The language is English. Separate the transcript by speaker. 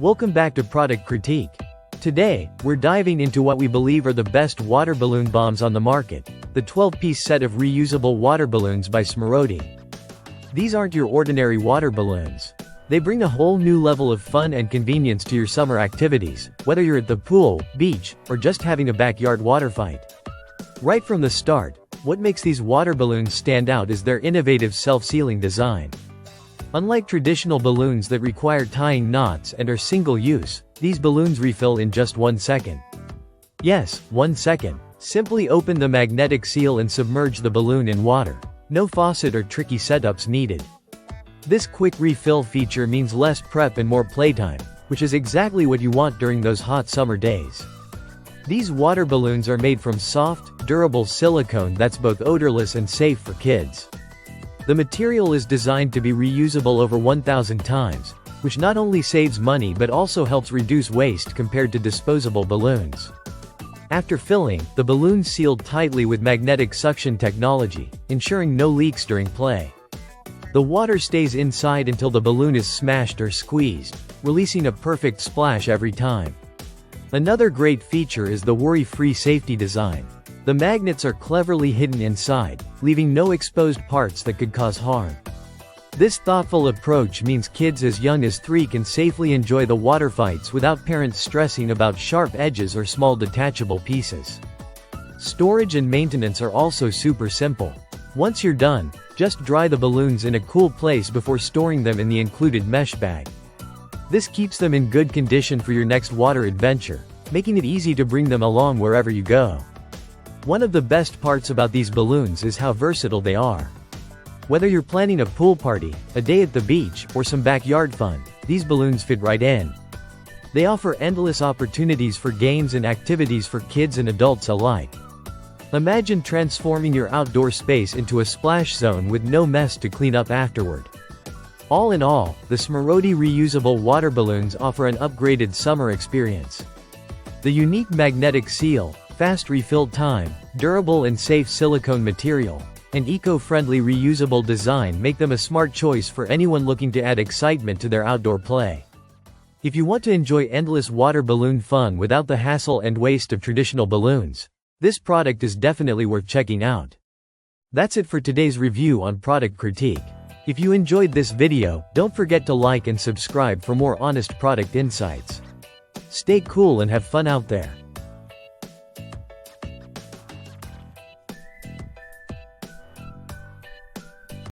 Speaker 1: Welcome back to Product Critique. Today, we're diving into what we believe are the best water balloon bombs on the market, the 12-piece set of reusable water balloons by Smirodi. These aren't your ordinary water balloons. They bring a whole new level of fun and convenience to your summer activities, whether you're at the pool, beach, or just having a backyard water fight. Right from the start, what makes these water balloons stand out is their innovative self-sealing design. Unlike traditional balloons that require tying knots and are single-use, these balloons refill in just 1 second. Yes, 1 second. Simply open the magnetic seal and submerge the balloon in water. No faucet or tricky setups needed. This quick refill feature means less prep and more playtime, which is exactly what you want during those hot summer days. These water balloons are made from soft, durable silicone that's both odorless and safe for kids. The material is designed to be reusable over 1,000 times, which not only saves money but also helps reduce waste compared to disposable balloons. After filling, the balloon's sealed tightly with magnetic suction technology, ensuring no leaks during play. The water stays inside until the balloon is smashed or squeezed, releasing a perfect splash every time. Another great feature is the worry-free safety design. The magnets are cleverly hidden inside, leaving no exposed parts that could cause harm. This thoughtful approach means kids as young as 3 can safely enjoy the water fights without parents stressing about sharp edges or small detachable pieces. Storage and maintenance are also super simple. Once you're done, just dry the balloons in a cool place before storing them in the included mesh bag. This keeps them in good condition for your next water adventure, making it easy to bring them along wherever you go. One of the best parts about these balloons is how versatile they are. Whether you're planning a pool party, a day at the beach, or some backyard fun, these balloons fit right in. They offer endless opportunities for games and activities for kids and adults alike. Imagine transforming your outdoor space into a splash zone with no mess to clean up afterward. All in all, the Smirodi reusable water balloons offer an upgraded summer experience. The unique magnetic seal, fast refill time, durable and safe silicone material, and eco-friendly reusable design make them a smart choice for anyone looking to add excitement to their outdoor play. If you want to enjoy endless water balloon fun without the hassle and waste of traditional balloons, this product is definitely worth checking out. That's it for today's review on Product Critique. If you enjoyed this video, don't forget to like and subscribe for more honest product insights. Stay cool and have fun out there.